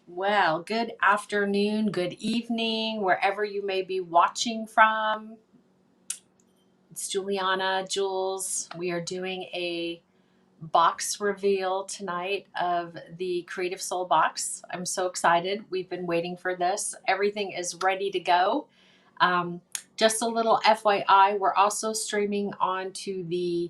Well, good afternoon, good evening, wherever you may be watching from. It's Juliana, Jules. We are doing a box reveal tonight of the Creative Soul box. I'm so excited. We've been waiting for this. Everything is ready to go. Um, just a little FYI, we're also streaming onto the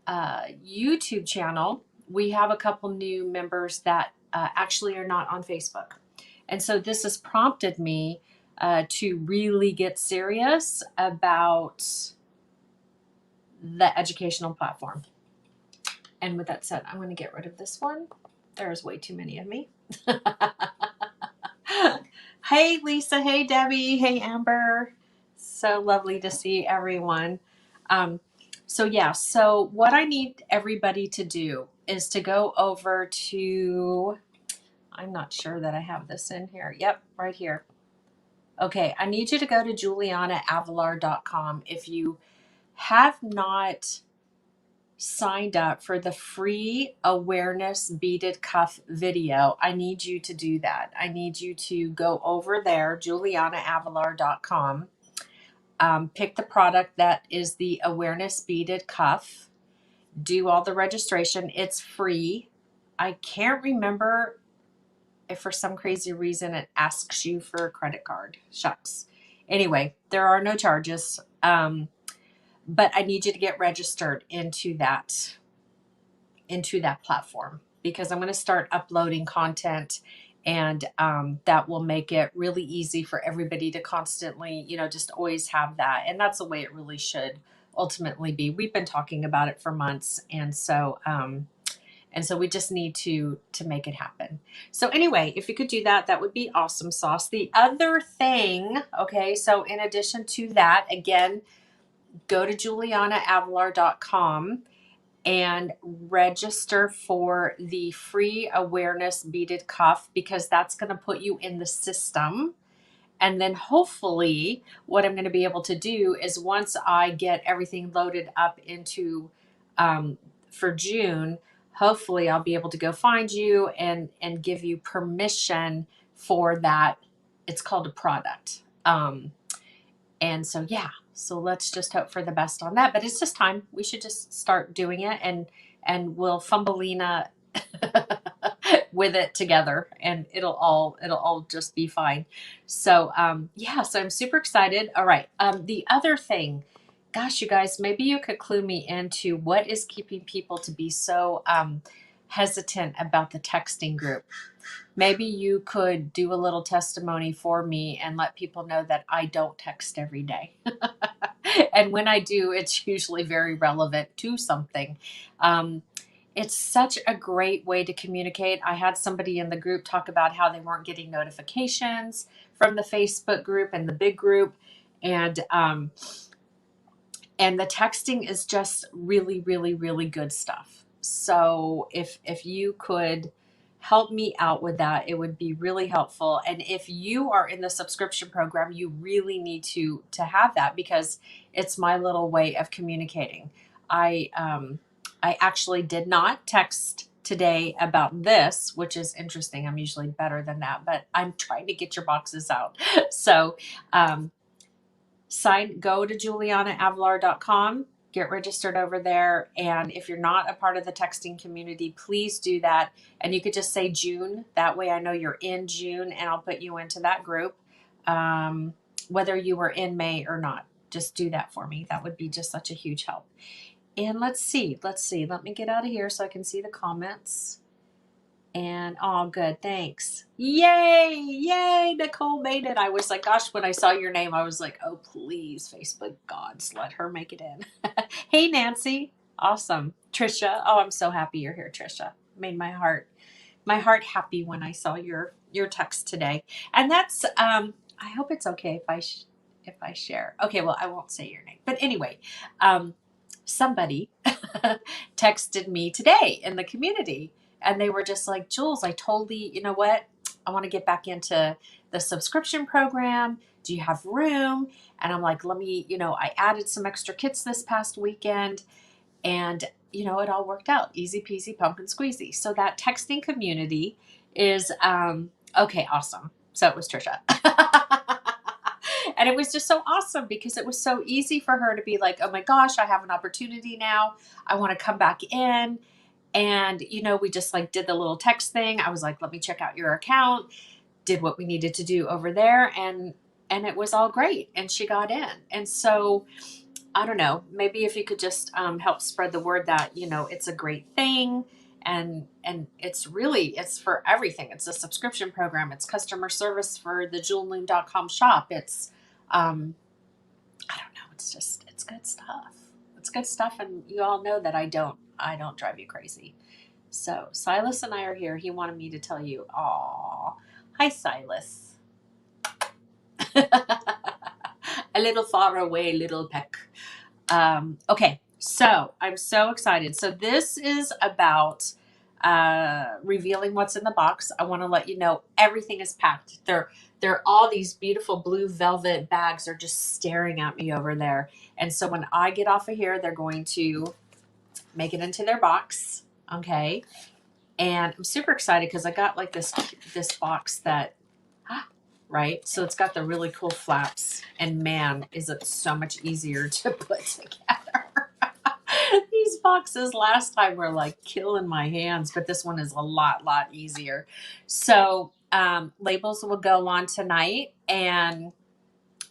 YouTube channel. We have a couple new members that actually are not on Facebook. And so this has prompted me to really get serious about the educational platform. And with that said, I'm going to get rid of this one. There's way too many of me. Hey, Lisa. Hey, Debbie. Hey, Amber. So lovely to see everyone. So what I need everybody to do is to go over to, I'm not sure that I have this in here. Yep, right here. Okay, I need you to go to julianaavilar.com. If you have not signed up for the free awareness beaded cuff video, I need you to do that. I need you to go over there, julianaavilar.com. Pick the product that is the awareness beaded cuff. Do all the registration. It's free. I can't remember if for some crazy reason it asks you for a credit card. Shucks. Anyway, there are no charges. But I need you to get registered into that platform, because I'm going to start uploading content, and that will make it really easy for everybody to constantly, just always have that. And that's the way it really should ultimately be. We've been talking about it for months. And so we just need to make it happen. So anyway, if you could do that, that would be awesome sauce. The other thing, okay, so in addition to that, again, go to julianaavilar.com and register for the free awareness beaded cuff, because that's going to put you in the system. And then hopefully what I'm going to be able to do is, once I get everything loaded up into for June, hopefully I'll be able to go find you and give you permission for that. It's called a product. And so, yeah, so let's just hope for the best on that. But it's just time. We should just start doing it, and we'll fumbleina with it together, and it'll all just be fine. So, so I'm super excited. All right. The other thing, gosh, you guys, maybe you could clue me into what is keeping people to be so hesitant about the texting group. Maybe you could do a little testimony for me and let people know that I don't text every day. And when I do, it's usually very relevant to something. It's such a great way to communicate. I had somebody in the group talk about how they weren't getting notifications from the Facebook group and the big group. And the texting is just really, really, really good stuff. So if you could help me out with that, it would be really helpful. And if you are in the subscription program, you really need to have that, because it's my little way of communicating. I actually did not text today about this, which is interesting. I'm usually better than that, but I'm trying to get your boxes out. So go to julianaavilar.com, get registered over there. And if you're not a part of the texting community, please do that. And you could just say June. That way I know you're in June, and I'll put you into that group. Whether you were in May or not, just do that for me. That would be just such a huge help. And let's see. Let me get out of here so I can see the comments. And good, thanks. Yay, Nicole made it. I was like, gosh, when I saw your name, I was like, oh, please, Facebook gods, let her make it in. Hey, Nancy. Awesome. Trisha. Oh, I'm so happy you're here, Trisha. Made my heart happy when I saw your text today. And that's, I hope it's okay if I share. Okay, well, I won't say your name. But anyway, somebody texted me today in the community, and they were just like, Jules, I totally, you know what? I want to get back into the subscription program. Do you have room? And I'm like, let me, I added some extra kits this past weekend. And, you know, it all worked out. Easy peasy pumpkin squeezy. So that texting community is, okay, awesome. So it was Trisha. And it was just so awesome because it was so easy for her to be like, oh my gosh, I have an opportunity now. I want to come back in. And, you know, we just like did the little text thing. I was like, let me check out your account, did what we needed to do over there. And it was all great. And she got in. And so, I don't know, maybe if you could just help spread the word that, you know, it's a great thing. And it's really, it's for everything. It's a subscription program. It's customer service for the jewelloom.com shop. It's, I don't know. It's just, it's good stuff. It's good stuff. And you all know that I don't drive you crazy. So Silas and I are here. He wanted me to tell you, aw, hi Silas. A little far away, little peck. Okay, so I'm so excited. So this is about revealing what's in the box. I want to let you know everything is packed. They're all these beautiful blue velvet bags are just staring at me over there. And so when I get off of here, they're going to make it into their box. Okay. And I'm super excited because I got like this box that, right? So it's got the really cool flaps, and man, is it so much easier to put together. These boxes last time were like killing my hands, but this one is a lot easier. So labels will go on tonight, and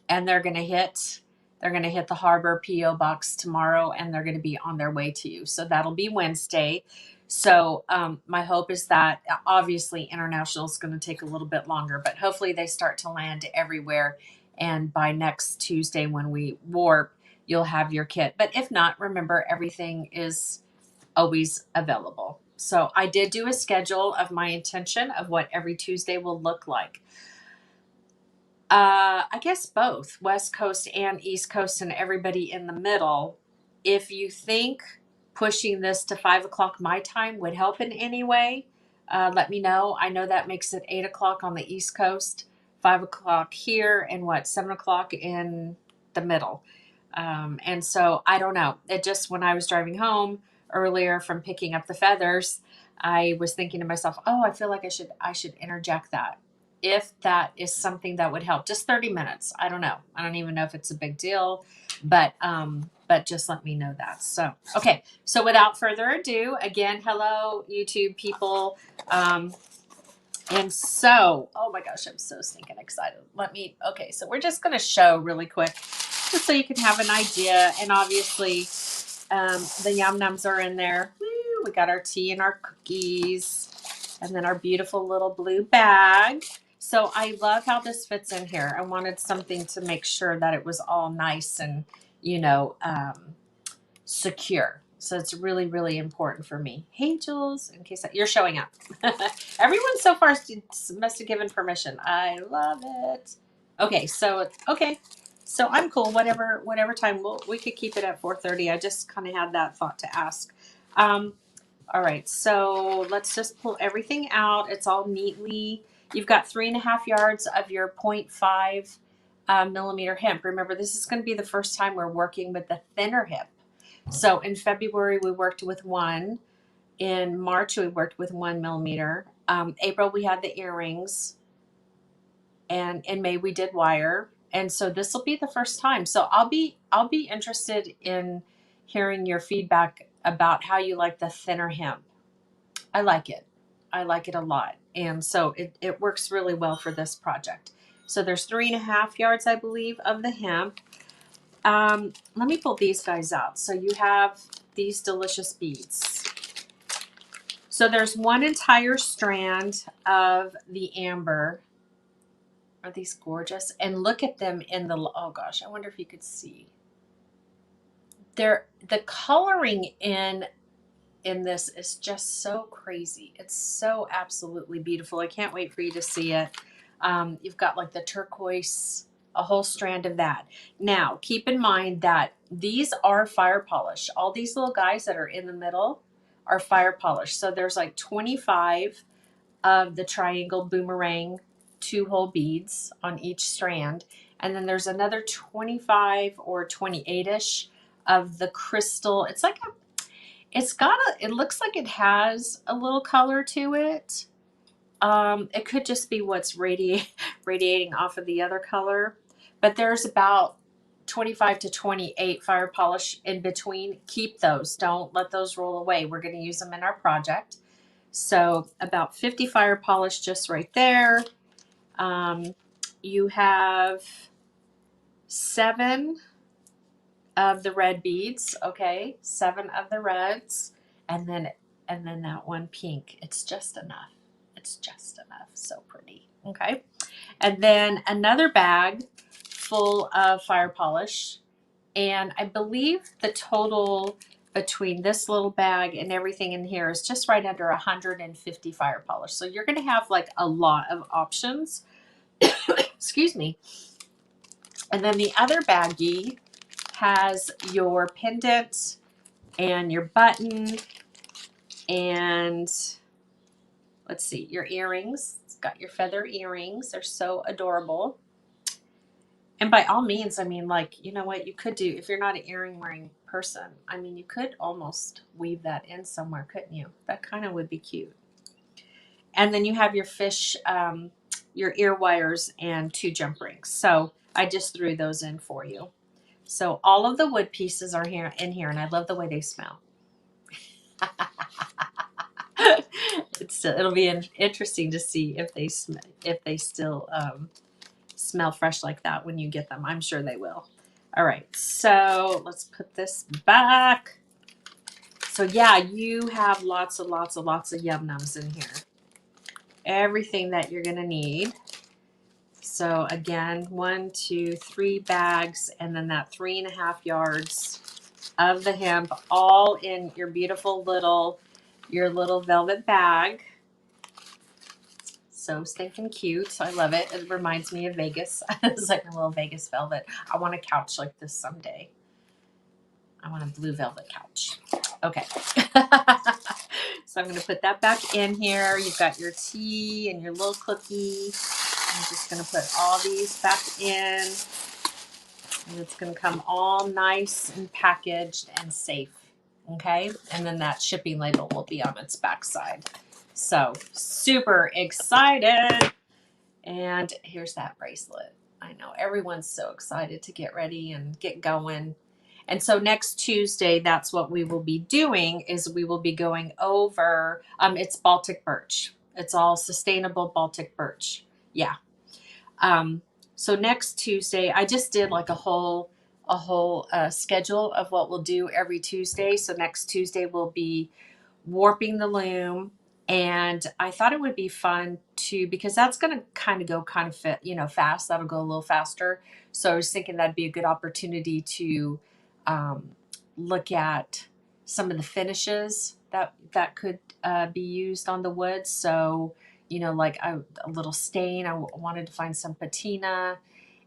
they're gonna hit the Harbor PO box tomorrow, and they're gonna be on their way to you. So that'll be Wednesday. So my hope is that obviously international is going to take a little bit longer, but hopefully they start to land everywhere. And by next Tuesday when we warp, you'll have your kit. But if not, remember, everything is always available. So I did do a schedule of my intention of what every Tuesday will look like. I guess both West Coast and East Coast and everybody in the middle. If you think pushing this to 5 o'clock my time would help in any way, let me know. I know that makes it 8 o'clock on the East Coast, 5 o'clock here, and 7 o'clock in the middle. And so I don't know. It just, when I was driving home earlier from picking up the feathers, I was thinking to myself, oh, I feel like I should interject that. If that is something that would help, just 30 minutes. I don't know. I don't even know if it's a big deal, but just let me know that. So, okay. So without further ado, again, hello YouTube people. And so, oh my gosh, I'm so stinking excited. Okay. So we're just going to show really quick just so you can have an idea. And obviously, the yum nums are in there. Woo, we got our tea and our cookies, and then our beautiful little blue bag. So I love how this fits in here. I wanted something to make sure that it was all nice and, you know, secure. So it's really important for me. Hey, Jules, in case you're showing up. Everyone so far must have given permission. I love it. Okay, so I'm cool. Whatever time we could keep it at 4:30. I just kind of had that thought to ask. All right, so let's just pull everything out. It's all neatly. You've got 3.5 yards of your 0.5 millimeter hemp. Remember, this is going to be the first time we're working with the thinner hemp. So in February, we worked with 1. In March, we worked with 1 millimeter. April, we had the earrings. And in May, we did wire. And so this will be the first time. So I'll be interested in hearing your feedback about how you like the thinner hemp. I like it. I like it a lot. And so it works really well for this project. So there's 3.5 yards, I believe, of the hemp. Let me pull these guys out. So you have these delicious beads. So there's 1 entire strand of the amber. Are these gorgeous? And look at them in the, oh gosh, I wonder if you could see. The coloring in this is just so crazy. It's so absolutely beautiful. I can't wait for you to see it. You've got like the turquoise, a whole strand of that. Now, keep in mind that these are fire polish. All these little guys that are in the middle are fire polish. So there's like 25 of the triangle boomerang 2-hole beads on each strand. And then there's another 25 or 28-ish of the crystal. It's like it looks like it has a little color to it. It could just be what's radiating off of the other color, but there's about 25 to 28 fire polish in between. Keep those. Don't let those roll away. We're going to use them in our project. So about 50 fire polish just right there. You have 7 of the red beads, okay? 7 of the reds, and then that one pink. It's just enough. It's just enough. So pretty. Okay. And then another bag full of fire polish. And I believe the total between this little bag and everything in here is just right under 150 fire polish. So you're going to have like a lot of options. Excuse me. And then the other baggie has your pendant and your button and let's see, your earrings. It's got your feather earrings. They're so adorable. And by all means, I mean, like, you know what you could do if you're not an earring wearing person. I mean, you could almost weave that in somewhere, couldn't you? That kind of would be cute. And then you have your fish, your ear wires and 2 jump rings. So I just threw those in for you. So all of the wood pieces are here in here, and I love the way they smell. It'll be interesting to see if they still smell fresh like that when you get them. I'm sure they will. All right, so let's put this back. So yeah, you have lots of yum nums in here. Everything that you're gonna need. So again, 1, 2, 3 bags, and then that 3.5 yards of the hemp, all in your beautiful your little velvet bag. So stinking cute. I love it. It reminds me of Vegas. It's like a little Vegas velvet. I want a couch like this someday. I want a blue velvet couch. Okay. So I'm going to put that back in here. You've got your tea and your little cookie. I'm just going to put all these back in. And it's going to come all nice and packaged and safe. Okay. And then that shipping label will be on its backside. So super excited. And here's that bracelet. I know everyone's so excited to get ready and get going. And so next Tuesday, that's what we will be doing is we will be going over, it's Baltic birch. It's all sustainable Baltic birch. Yeah. So next Tuesday, I just did like a whole schedule of what we'll do every Tuesday. So next Tuesday will be warping the loom, and I thought it would be fun to because that's going to kind of go kind of fit, fast. That'll go a little faster. So I was thinking that'd be a good opportunity to look at some of the finishes that could be used on the wood. So like a little stain. I wanted to find some patina,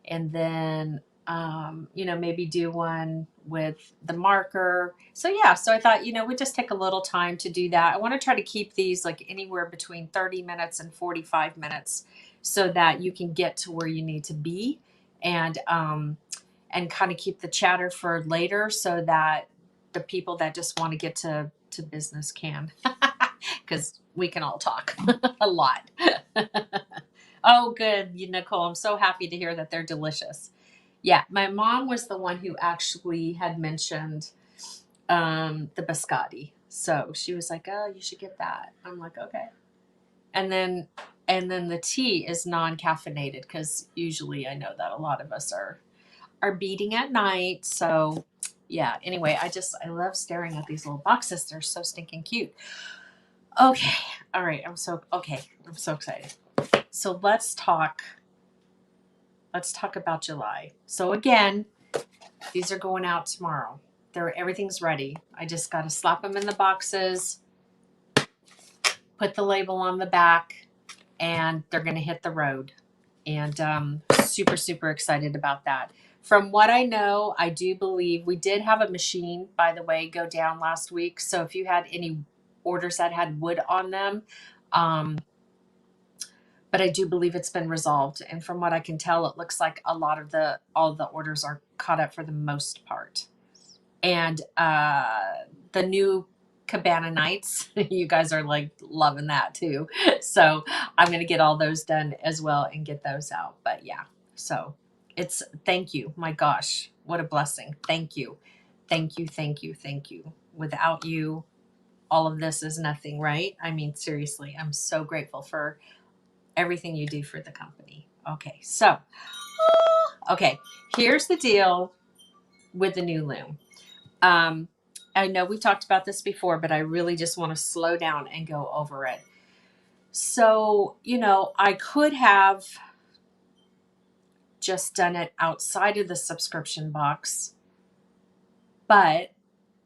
and then maybe do one with the marker. So yeah, so I thought, we'd just take a little time to do that. I want to try to keep these like anywhere between 30 minutes and 45 minutes so that you can get to where you need to be and kind of keep the chatter for later so that the people that just want to get to business can, because we can all talk a lot. Oh, good, Nicole. I'm so happy to hear that they're delicious. Yeah, my mom was the one who actually had mentioned the biscotti. So she was like, "Oh, you should get that." I'm like, "Okay." And then the tea is non-caffeinated because usually I know that a lot of us are beating at night. So yeah. Anyway, I love staring at these little boxes. They're so stinking cute. Okay. All right. I'm so excited. So let's talk about July. So again, these are going out tomorrow. Everything's ready. I just got to slap them in the boxes, put the label on the back, and they're going to hit the road. And super, super excited about that. From what I know, I do believe we did have a machine, by the way, go down last week. So if you had any orders that had wood on them, but I do believe it's been resolved. And from what I can tell, it looks like all the orders are caught up for the most part. And the new cabana nights. You guys are like loving that too. So I'm going to get all those done as well and get those out. But yeah, so it's, thank you. My gosh, what a blessing. Thank you. Thank you. Thank you. Thank you. Without you, all of this is nothing, right? I mean, seriously, I'm so grateful for everything you do for the company. Okay. So, okay, here's the deal with the new Loom. I know we've talked about this before, but I really just want to slow down and go over it. So, you know, I could have just done it outside of the subscription box, but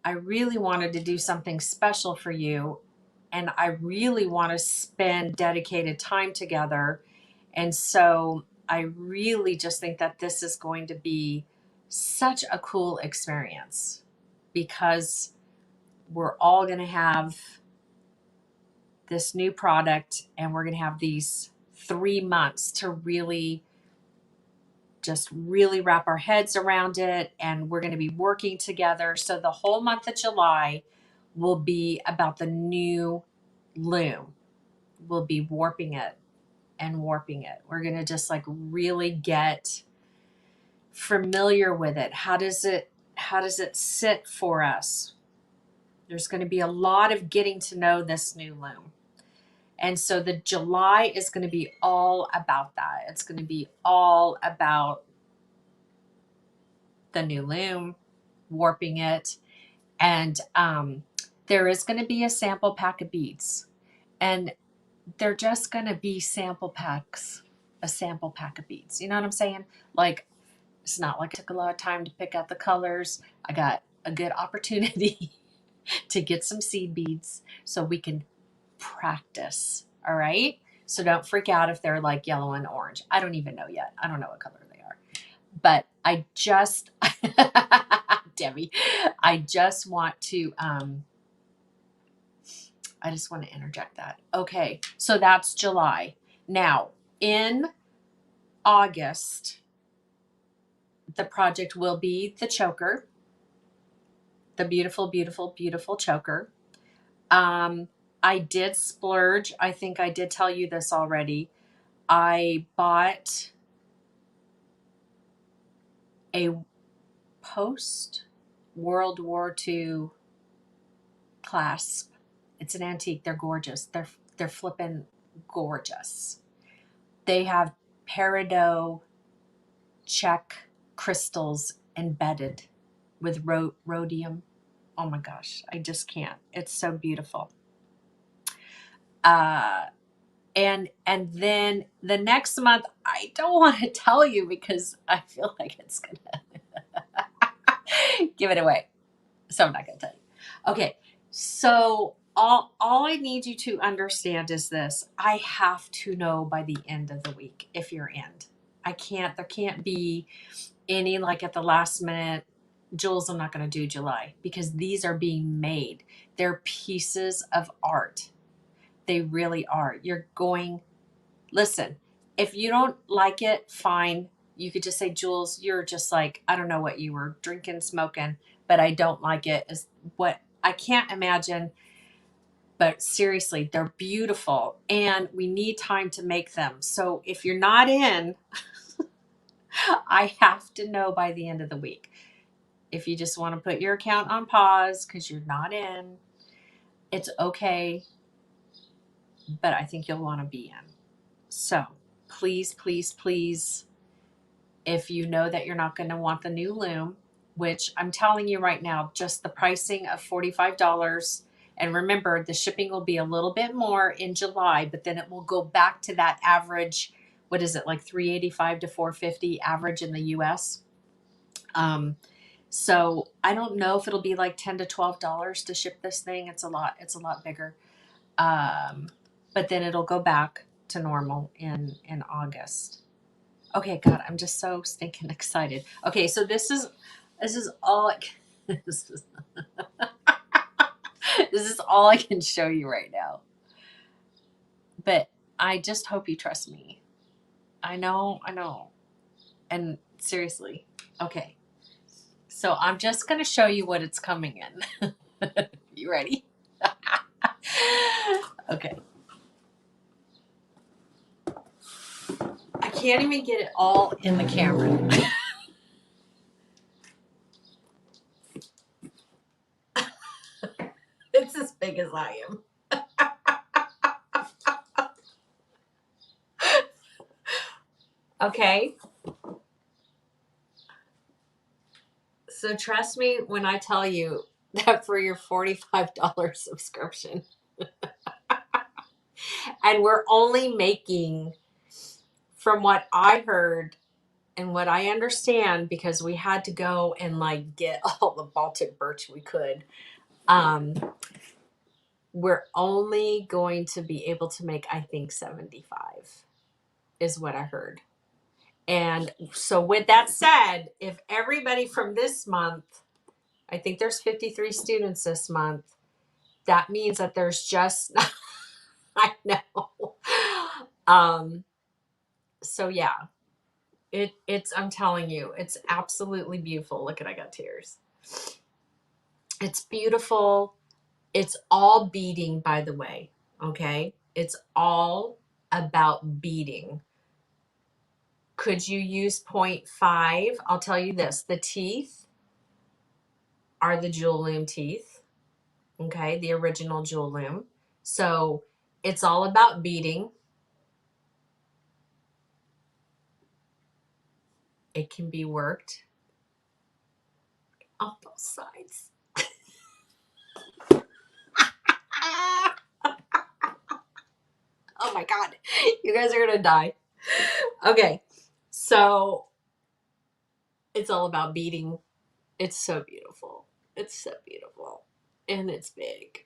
I really wanted to do something special for you. And I really want to spend dedicated time together. And so I really just think that this is going to be such a cool experience because we're all going to have this new product and we're going to have these 3 months to really just really wrap our heads around it. And we're going to be working together. So the whole month of July will be about the new Loom. We'll be warping it and warping it. We're going to just like really get familiar with it. How does it sit for us? There's going to be a lot of getting to know this new Loom. And so the July is going to be all about that. It's going to be all about the new Loom, warping it. And there is going to be a sample pack of beads. And they're just going to be sample packs, a sample pack of beads. You know what I'm saying? Like, it's not like it took a lot of time to pick out the colors. I got a good opportunity to get some seed beads so we can practice. All right. So don't freak out if they're like yellow and orange. I don't even know yet. I don't know what color they are, but I just, Debbie, I just want to interject that. Okay. So that's July. Now in August, the project will be the choker, the beautiful, beautiful, beautiful choker. I did splurge. I think I did tell you this already. I bought a post World War II clasp. It's an antique. They're gorgeous. They're flippin' gorgeous. They have peridot check crystals embedded with rhodium. Oh my gosh, I just can't. It's so beautiful. And then the next month, I don't want to tell you because I feel like it's gonna give it away. So I'm not gonna tell you. Okay, so all I need you to understand is this. I have to know by the end of the week if you're in. There can't be any like at the last minute, Jules, I'm not going to do July because these are being made. They're pieces of art. They really are. Listen, if you don't like it, fine. You could just say, Jules, you're just like, I don't know what you were drinking, smoking, but I don't like it. Is what I can't imagine. But seriously, they're beautiful and we need time to make them. So if you're not in, I have to know by the end of the week. If you just want to put your account on pause because you're not in, it's okay. But I think you'll want to be in. So please, please, please, if you know that you're not going to want the new Loom, which I'm telling you right now, just the pricing of $45. And remember, the shipping will be a little bit more in July, but then it will go back to that average. What is it, like $385 to $450 average in the US? So I don't know if it'll be like $10 to $12 to ship this thing. It's a lot bigger. But then it'll go back to normal in August. Okay, God, I'm just so stinking excited. Okay, so this is all this is, this is all I can show you right now. But I just hope you trust me. I know. And seriously, okay. So I'm just going to show you what it's coming in. You ready? can't even get it all in the camera. It's as big as I am. Okay. So trust me when I tell you that for your $45 subscription, and we're only making, from what I heard and what I understand, because we had to go and like get all the Baltic birch we could, we're only going to be able to make, I think, 75 is what I heard. And so with that said, if everybody from this month, I think there's 53 students this month, that means that there's just, I know. So yeah, it's, I'm telling you, it's absolutely beautiful. Look at, I got tears. It's beautiful. It's all beading, by the way. Okay. It's all about beading. Could you use 0.5? I'll tell you this, the teeth are the jewel loom teeth. Okay. The original jewel loom. So it's all about beading. It can be worked on both sides. Oh my God. You guys are going to die. Okay. So it's all about beading. It's so beautiful. It's so beautiful. And it's big.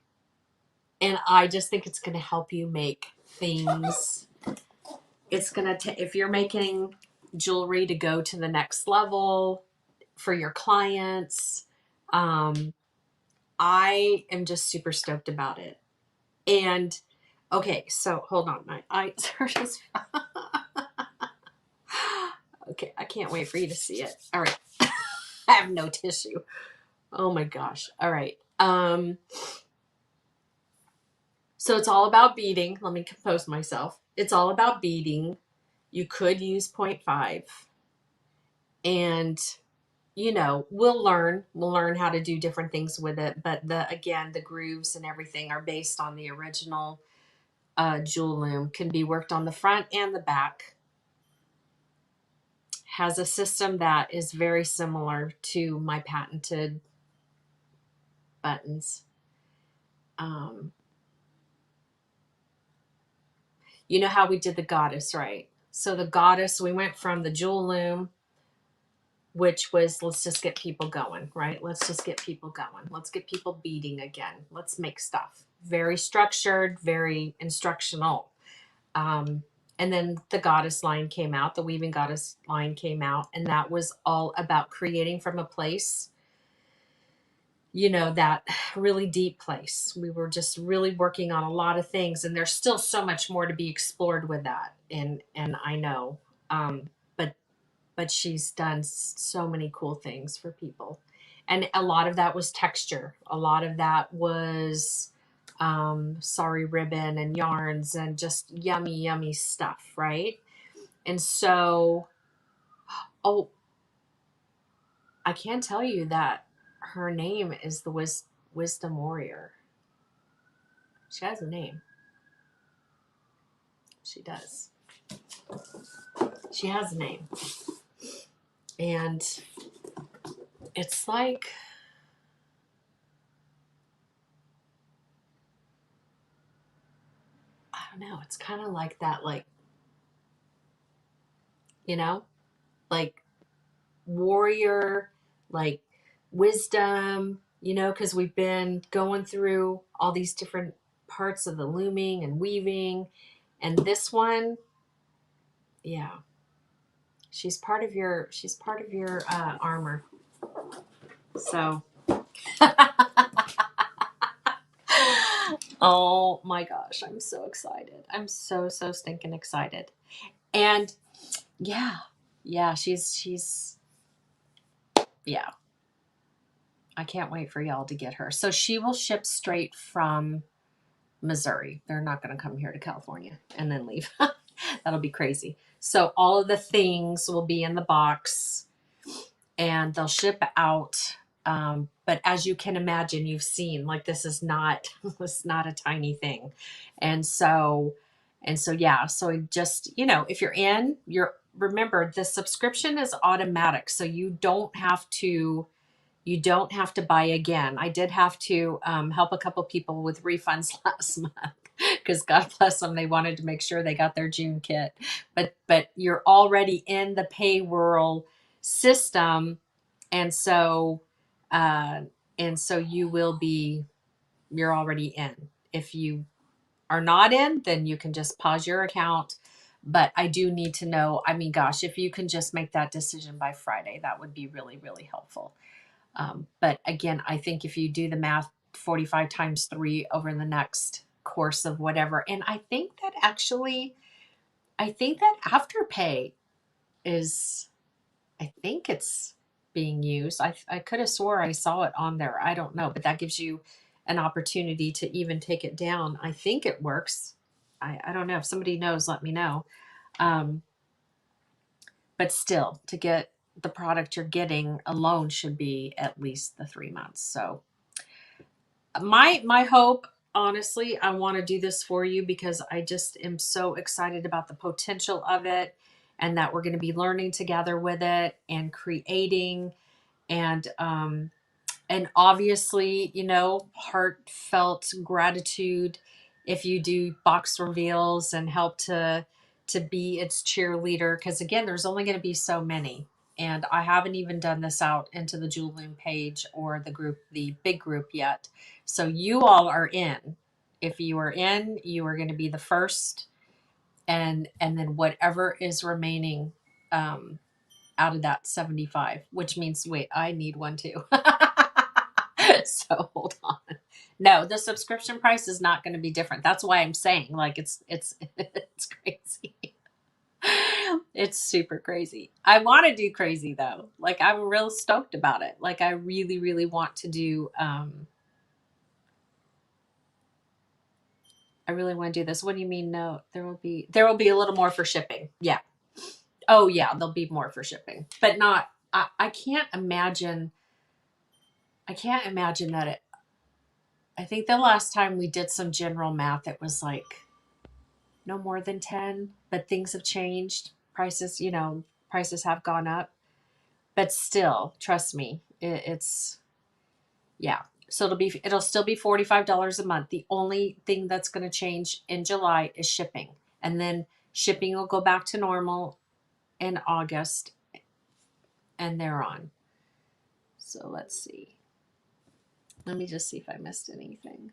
And I just think it's going to help you make things. It's going to, if you're making jewelry to go to the next level for your clients, I am just super stoked about it. And okay, so hold on. My eyes are just. Okay, I can't wait for you to see it. All right. I have no tissue. Oh my gosh. All right. So it's all about beading. Let me compose myself. It's all about beading. You could use 0.5. And you know, we'll learn how to do different things with it, but the grooves and everything are based on the original jewel loom. Can be worked on the front and the back. Has a system that is very similar to my patented buttons. You know how we did the goddess, right? So the goddess, we went from the jewel loom, which was, let's just get people going, right? Let's just get people going. Let's get people beading again. Let's make stuff. Very structured, very instructional. And then the goddess line came out, the weaving goddess line came out, and that was all about creating from a place, you know, that really deep place. We were just really working on a lot of things, and there's still so much more to be explored with that. And I know, but she's done so many cool things for people. And a lot of that was texture. A lot of that was sari ribbon and yarns and just yummy, yummy stuff, right? And so, oh, I can tell you that her name is the Wisdom Warrior. She has a name. She does. She has a name. And it's like, I don't know, it's kind of like that, like, you know, like warrior, like wisdom, you know, because we've been going through all these different parts of the looming and weaving. And this one, yeah, she's part of your armor. So oh my gosh, I'm so excited. I'm so stinking excited. And yeah, she's yeah. I can't wait for y'all to get her. So she will ship straight from Missouri. They're not going to come here to California and then leave. That'll be crazy. So all of the things will be in the box and they'll ship out. But as you can imagine, you've seen, like, this is not this is not a tiny thing. And so yeah, so just, if you're in, remember the subscription is automatic. So you don't have to buy again. I did have to help a couple people with refunds last month because God bless them, they wanted to make sure they got their June kit. But you're already in the payroll system, and so uh, you're already in. If you are not in, then you can just pause your account. But I do need to know. I mean, gosh, if you can just make that decision by Friday, that would be really, really helpful. But again, I think if you do the math, 45 times 3 over the next course of whatever. And I think that Afterpay is, I think it's being used. I could have swore I saw it on there. I don't know, but that gives you an opportunity to even take it down. I think it works. I don't know. If somebody knows, let me know. Um, but still, to get the product you're getting alone should be at least the 3 months. So my hope, honestly, I want to do this for you because I just am so excited about the potential of it, and that we're going to be learning together with it and creating, and obviously, heartfelt gratitude if you do box reveals and help to be its cheerleader, because again, there's only going to be so many. And I haven't even done this out into the Jewel Loom page or the big group yet. So you all are in. If you are in, you are going to be the first, and then whatever is remaining, out of that 75, which means, wait, I need one too. So hold on. No, the subscription price is not going to be different. That's why I'm saying, like, it's crazy. It's super crazy. I want to do crazy though. Like, I'm real stoked about it. Like, I really, really want to do, I really want to do this. What do you mean? No, there will be a little more for shipping. Yeah. Oh yeah, there'll be more for shipping, but not, I can't imagine. I can't imagine that I think the last time we did some general math, it was like no more than 10, but things have changed. Prices have gone up, but still, trust me, yeah. So it'll still be $45 a month. The only thing that's going to change in July is shipping. And then shipping will go back to normal in August and thereon. So let's see. Let me just see if I missed anything.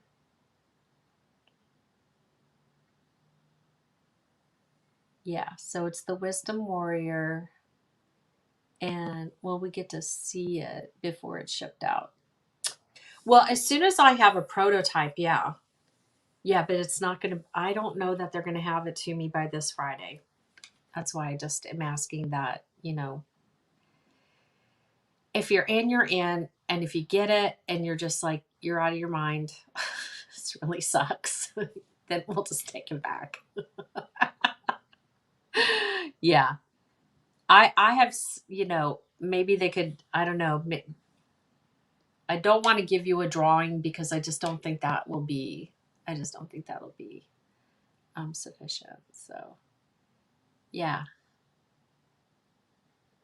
Yeah, so it's the Wisdom Warrior, and will we get to see it before it's shipped out? Well, as soon as I have a prototype, yeah. Yeah, but it's not going to, I don't know that they're going to have it to me by this Friday. That's why I just am asking that, if you're in, you're in. And if you get it and you're just like, you're out of your mind, this really sucks, then we'll just take it back. Yeah. I have, maybe they could, I don't know. I don't want to give you a drawing because I just don't think that will be, I just don't think that'll be sufficient. So yeah,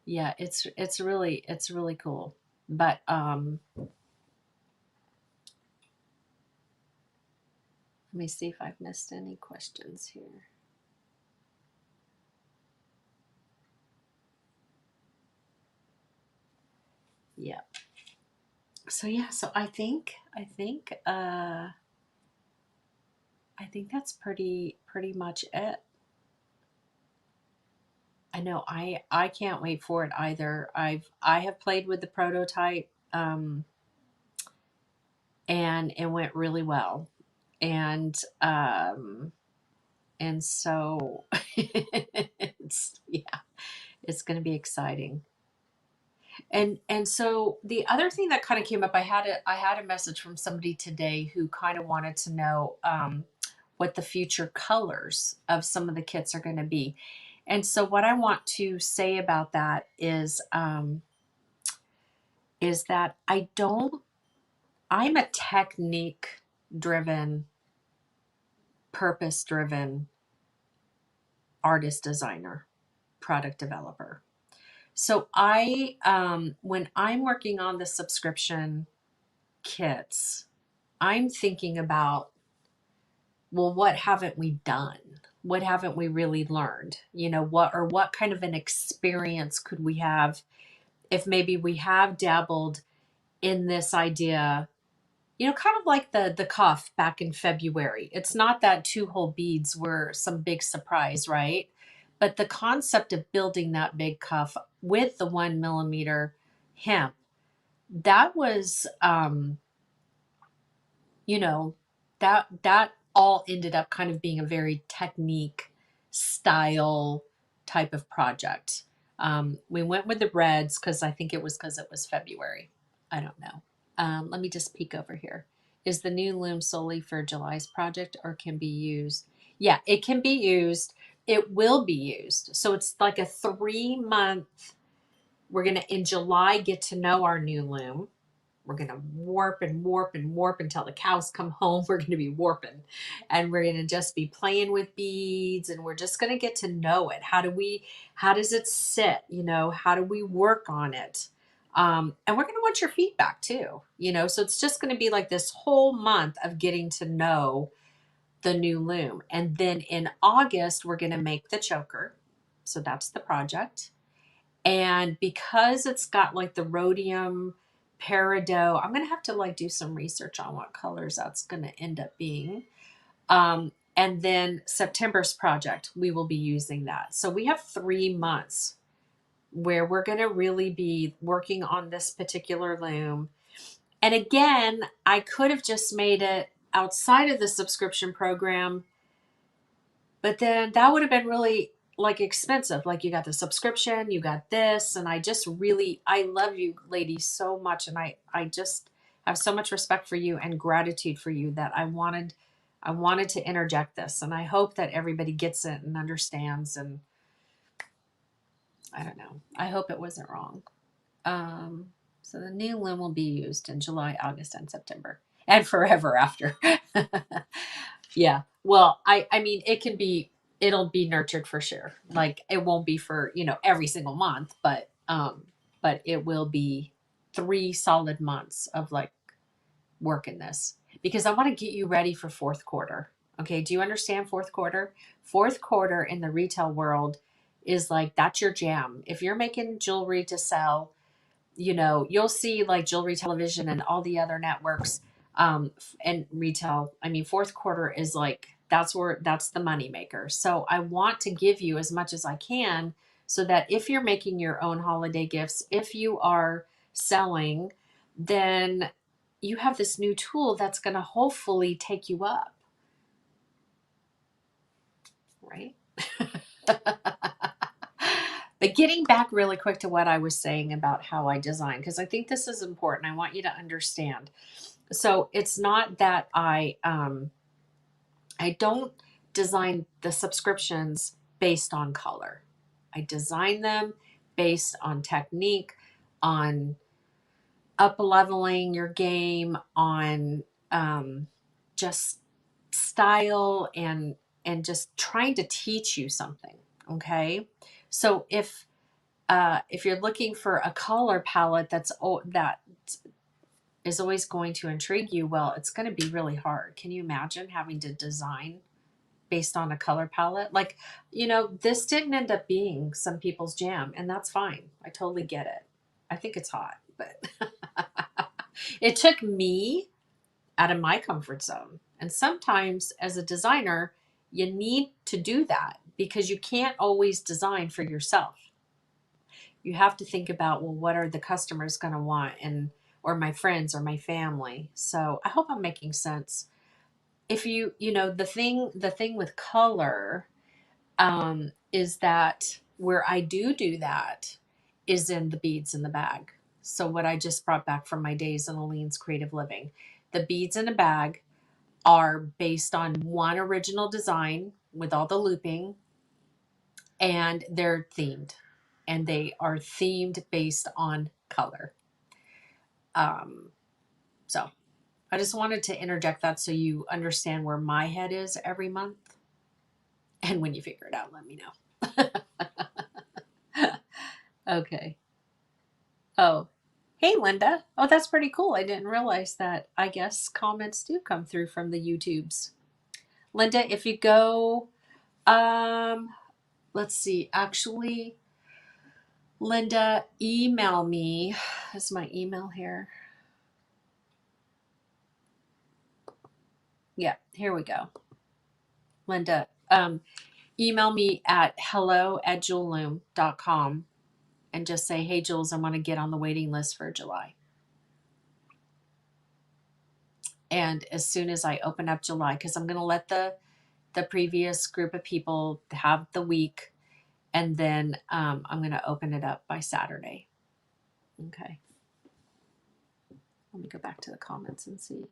yeah, it's really cool. But let me see if I've missed any questions here. Yeah. So yeah, so I think that's pretty much it. I know I can't wait for it either. I have played with the prototype, and it went really well. And so it's going to be exciting. And so the other thing that kind of came up, I had a message from somebody today who kind of wanted to know what the future colors of some of the kits are going to be. And so what I want to say about that is that I'm a technique driven, purpose driven artist designer, product developer. So when I'm working on the subscription kits, I'm thinking about, well, what haven't we done? What haven't we really learned? What kind of an experience could we have if maybe we have dabbled in this idea, kind of like the cuff back in February. It's not that 2 hole beads were some big surprise, right? But the concept of building that big cuff with the 1 millimeter hemp, that was you know, that all ended up kind of being a very technique style type of project. We went with the reds because it was February. I don't know. Let me just peek over here. Is the new loom solely for July's project or can be used? Yeah, it can be used. It will be used. So it's like a 3 month. We're going to, in July, get to know our new loom. We're going to warp and warp and warp until the cows come home. We're going to be warping and we're going to just be playing with beads and we're just going to get to know it. How does it sit? How do we work on it? And we're going to want your feedback too, so it's just going to be like this whole month of getting to know the new loom. And then in August, we're going to make the choker. So that's the project. And because it's got like the rhodium peridot, I'm going to have to like do some research on what colors that's going to end up being. And then September's project, we will be using that. So we have 3 months where we're going to really be working on this particular loom. And again, I could have just made it outside of the subscription program, but then that would have been really like expensive. Like you got the subscription, you got this, and I love you ladies so much, and I just have so much respect for you and gratitude for you that I wanted to interject this, and I hope that everybody gets it and understands. And I don't know. I hope it wasn't wrong. So the new loom will be used in July, August, and September, and forever after. Yeah. Well, I mean, it'll be nurtured for sure. Like it won't be for, every single month, but it will be 3 solid months of like working this because I want to get you ready for fourth quarter. Okay. Do you understand fourth quarter? Fourth quarter in the retail world is like, that's your jam. If you're making jewelry to sell, you'll see like Jewelry Television and all the other networks, and retail. I mean, fourth quarter is like, that's the money maker. So I want to give you as much as I can so that if you're making your own holiday gifts, if you are selling, then you have this new tool that's going to hopefully take you up, right? But getting back really quick to what I was saying about how I design, because I think this is important. I want you to understand. So it's not that I don't design the subscriptions based on color. I design them based on technique, on up leveling your game, on just style and just trying to teach you something. Okay, so if you're looking for a color palette that is always going to intrigue you, well, it's going to be really hard. Can you imagine having to design based on a color palette? Like, this didn't end up being some people's jam, and that's fine. I totally get it. I think it's hot, but it took me out of my comfort zone. And sometimes as a designer, you need to do that because you can't always design for yourself. You have to think about, well, what are the customers going to want, or my friends or my family. So I hope I'm making sense. If the thing with color, is that where I do that is in the beads in the bag. So what I just brought back from my days in Aline's Creative Living, the beads in a bag are based on one original design with all the looping, and they're themed, and they are themed based on color. So I just wanted to interject that so you understand where my head is every month. And when you figure it out, let me know. Okay. Oh, hey, Linda. Oh, that's pretty cool. I didn't realize that. I guess comments do come through from the YouTubes. Linda, if you go, um, let's see. Actually, Linda, email me. Is my email here? Yeah, here we go. Linda, email me at hello@jewelloom.com and just say, hey, Jules, I want to get on the waiting list for July. And as soon as I open up July, because I'm going to let the previous group of people have the week, and then I'm going to open it up by Saturday. Okay. Let me go back to the comments and see.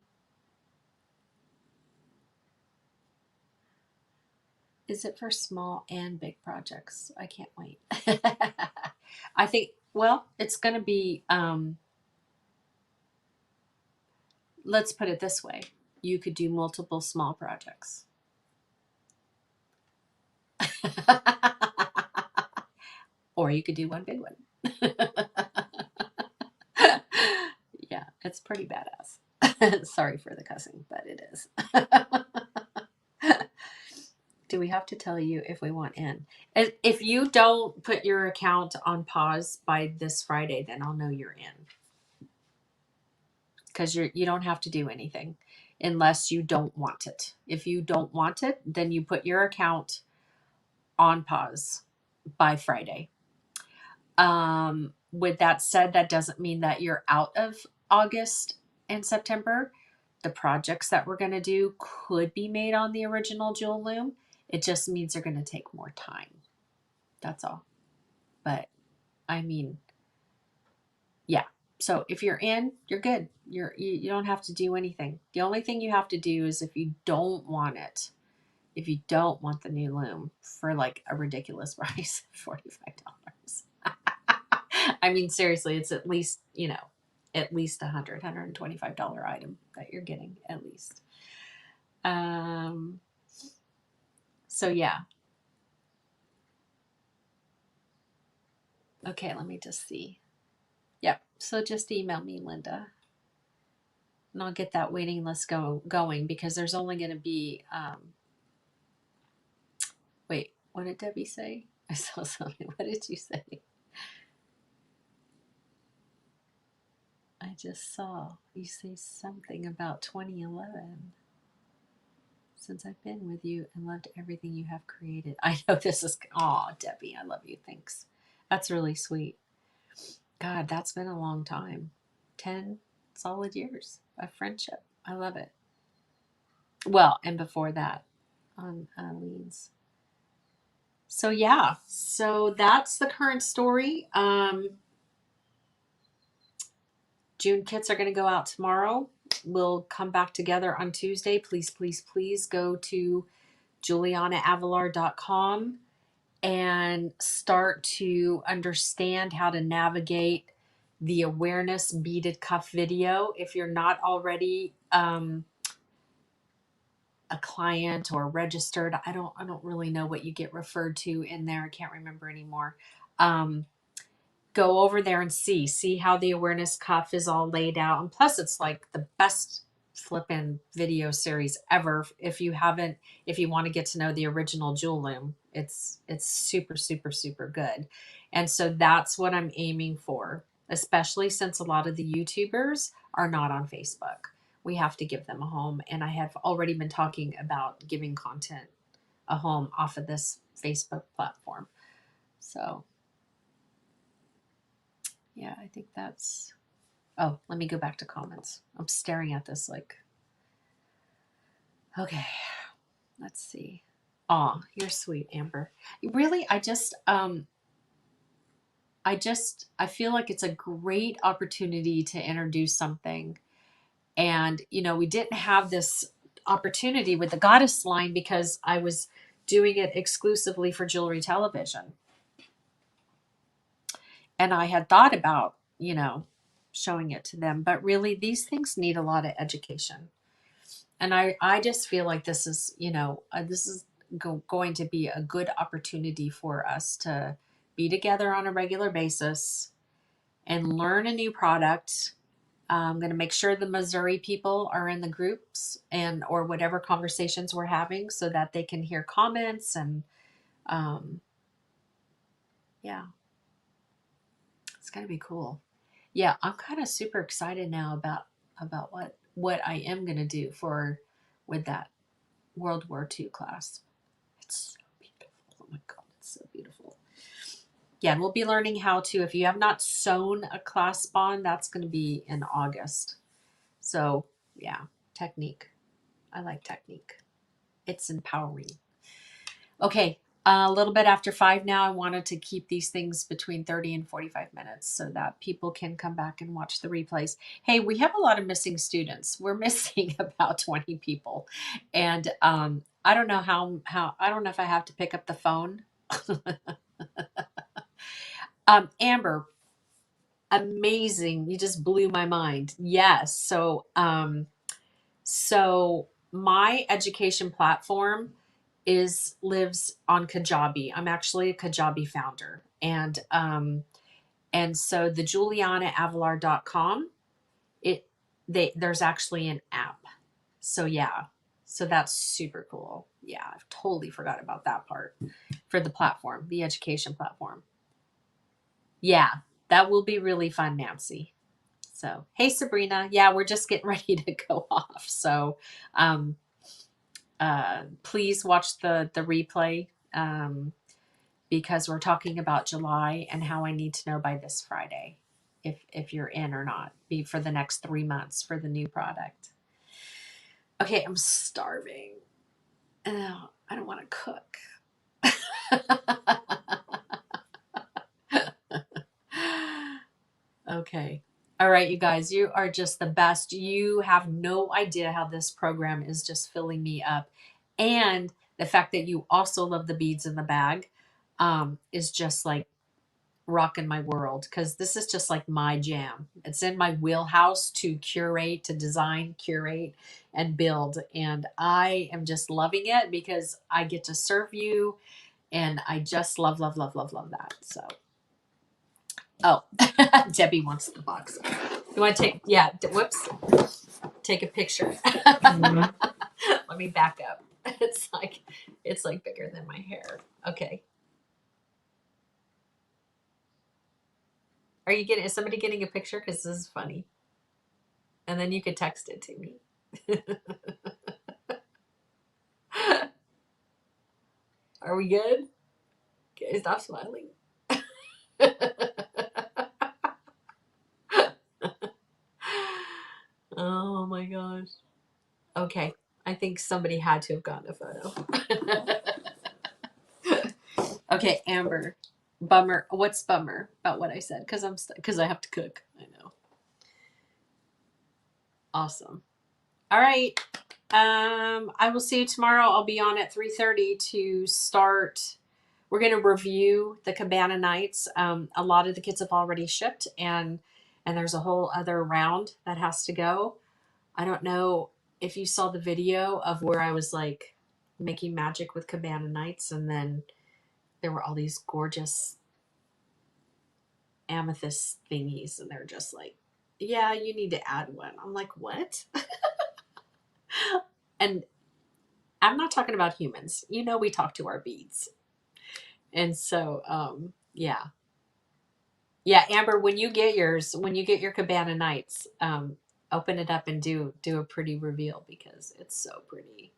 Is it for small and big projects? I can't wait. I think, well, it's going to be, let's put it this way. You could do multiple small projects. Or you could do one big one. Yeah, it's pretty badass. Sorry for the cussing, but it is. Do we have to tell you if we want in? If you don't put your account on pause by this Friday, then I'll know you're in. Because you don't have to do anything unless you don't want it. If you don't want it, then you put your account on pause by Friday. With that said, that doesn't mean that you're out of August and September. The projects that we're going to do could be made on the original Jewel Loom. It just means they're going to take more time. That's all. But I mean, yeah. So if you're in, you're good. You don't have to do anything. The only thing you have to do is if you don't want it, if you don't want the new loom for like a ridiculous price, $45. I mean, seriously, it's at least, at least $125 item that you're getting at least. So yeah. Okay, let me just see. Yep. So just email me, Linda, and I'll get that waiting list going because there's only going to be, wait, what did Debbie say? I saw something. What did you say? I just saw you say something about 2011. Since I've been with you and loved everything you have created. I know this is, oh, Debbie, I love you. Thanks. That's really sweet. God, that's been a long time. 10 solid years of friendship. I love it. Well, and before that on Lean's. So yeah, so that's the current story. June kits are going to go out tomorrow. We'll come back together on Tuesday. Please, please, please go to julianaavilar.com and start to understand how to navigate the awareness beaded cuff video. If you're not already a client or registered, I don't really know what you get referred to in there. I can't remember anymore. Go over there and see how the awareness cuff is all laid out. And plus it's like the best flippin' video series ever. If you want to get to know the original Jewel Loom, it's super, super, super good. And so that's what I'm aiming for, especially since a lot of the YouTubers are not on Facebook. We have to give them a home. And I have already been talking about giving content a home off of this Facebook platform. So yeah, I think that's, oh, let me go back to comments. I'm staring at this like, okay, let's see. Aw, you're sweet, Amber. Really, I feel like it's a great opportunity to introduce something. And, we didn't have this opportunity with the goddess line because I was doing it exclusively for jewelry television. And I had thought about, showing it to them, but really these things need a lot of education. And I just feel like this is, this is going to be a good opportunity for us to be together on a regular basis and learn a new product. I'm going to make sure the Missouri people are in the groups or whatever conversations we're having so that they can hear comments and yeah, it's going to be cool. Yeah, I'm kind of super excited now about what I am going to do with that World War II class. It's so beautiful. Oh my God, it's so beautiful. Yeah, and we'll be learning how to, if you have not sewn a clasp on, that's going to be in August. So yeah, technique. I like technique. It's empowering. Okay, a little bit after 5 now. I wanted to keep these things between 30 and 45 minutes so that people can come back and watch the replays. Hey, we have a lot of missing students. We're missing about 20 people. And I don't know how I don't know if I have to pick up the phone. Amber, amazing. You just blew my mind. Yes. So my education platform lives on Kajabi. I'm actually a Kajabi founder. And so the julianaavilar.com, there's actually an app. So yeah. So that's super cool. Yeah, I totally forgot about that part for the platform, the education platform. Yeah, that will be really fun, Nancy. So, hey, Sabrina. Yeah, we're just getting ready to go off. So, please watch the replay because we're talking about July and how I need to know by this Friday if you're in or not be for the next 3 months for the new product. Okay, I'm starving. Oh, I don't want to cook. Okay. All right, you guys, you are just the best. You have no idea how this program is just filling me up. And the fact that you also love the beads in the bag is just like rocking my world because this is just like my jam. It's in my wheelhouse to curate, to design, curate, and build. And I am just loving it because I get to serve you. And I just love, love, love, love, love that. So. Oh, Debbie wants the box. You want to take, whoops, take a picture. Let me back up. It's like bigger than my hair. Okay. Is somebody getting a picture? Because this is funny. And then you could text it to me. Are we good? Okay, stop smiling. Oh my gosh. Okay. I think somebody had to have gotten a photo. Okay, Amber. Bummer. What's bummer about what I said? Because I have to cook. I know. Awesome. All right. I will see you tomorrow. I'll be on at 3:30 to start. We're going to review the Cabana Nights. A lot of the kits have already shipped, and there's a whole other round that has to go. I don't know if you saw the video of where I was like making magic with Cabana Nights, and then there were all these gorgeous amethyst thingies, and they're just like, yeah, you need to add one. I'm like, what? And I'm not talking about humans. We talk to our beads. And so, yeah. Yeah, Amber, when you get your Cabana Nights, open it up and do a pretty reveal because it's so pretty.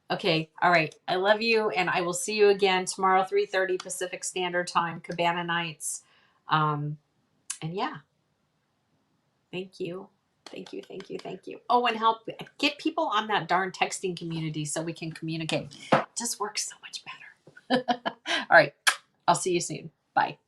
Okay, all right. I love you, and I will see you again tomorrow, 3:30 Pacific Standard Time, Cabana Nights. And yeah, thank you. Thank you, thank you, thank you. Oh, and help get people on that darn texting community so we can communicate. It just works so much better. All right. I'll see you soon. Bye.